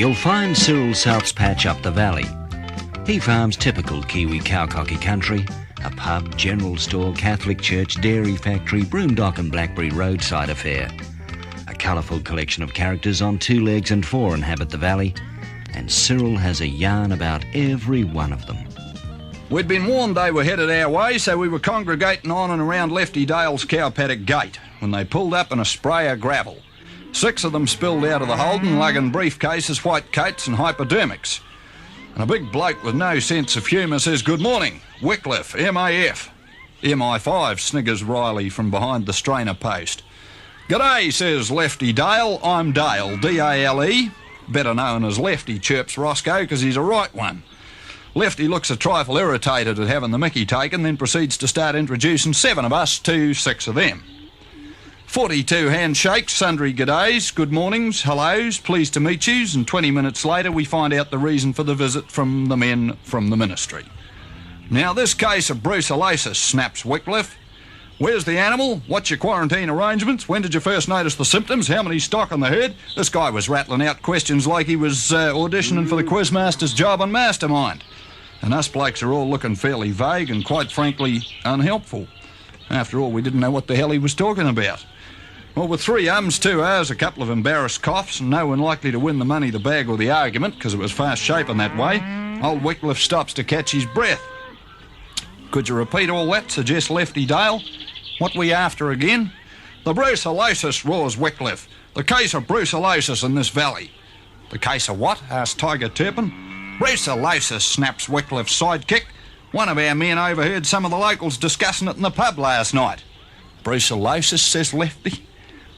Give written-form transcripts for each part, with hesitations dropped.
You'll find Cyril South's patch up the valley. He farms typical Kiwi cowcocky country, a pub, general store, Catholic church, dairy factory, Broomdock and Blackberry roadside affair. A colourful collection of characters on 2 legs and 4 inhabit the valley, and Cyril has a yarn about every one of them. We'd been warned they were headed our way, so we were congregating on and around Lefty Dale's cow paddock gate when they pulled up in a spray of gravel. 6 of them spilled out of the Holden, lugging briefcases, white coats and hypodermics. And a big bloke with no sense of humour says, "Good morning, Wycliffe, MAF. MI5, sniggers Riley from behind the strainer post. "G'day," says Lefty Dale, "I'm Dale, D-A-L-E. Better known as Lefty," chirps Roscoe, because he's a right one. Lefty looks a trifle irritated at having the mickey taken, then proceeds to start introducing 7 of us to 6 of them. 42 handshakes, sundry g'days, good mornings, hellos, pleased to meet yous, and 20 minutes later we find out the reason for the visit from the men from the ministry. "Now this case of brucellosis," snaps Wycliffe. "Where's the animal? What's your quarantine arrangements? When did you first notice the symptoms? How many stock on the herd?" This guy was rattling out questions like he was auditioning for the Quizmaster's job on Mastermind. And us blokes are all looking fairly vague and, quite frankly, unhelpful. After all, we didn't know what the hell he was talking about. Well, with 3 ums, 2 ahs, a couple of embarrassed coughs, and no one likely to win the money, the bag or the argument, because it was fast shaping that way, old Wycliffe stops to catch his breath. "Could you repeat all that?" suggests Lefty Dale. "What we after again?" "The brucellosis," roars Wycliffe. "The case of brucellosis in this valley." "The case of what?" asked Tiger Turpin. "Brucellosis," snaps Wycliffe's sidekick. "One of our men overheard some of the locals discussing it in the pub last night." "Brucellosis," says Lefty.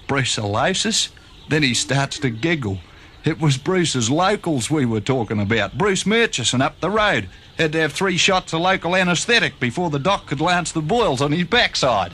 "Brucellosis?" Then he starts to giggle. It was Bruce's locals we were talking about. Bruce Murchison up the road. Had to have 3 shots of local anaesthetic before the doc could lance the boils on his backside.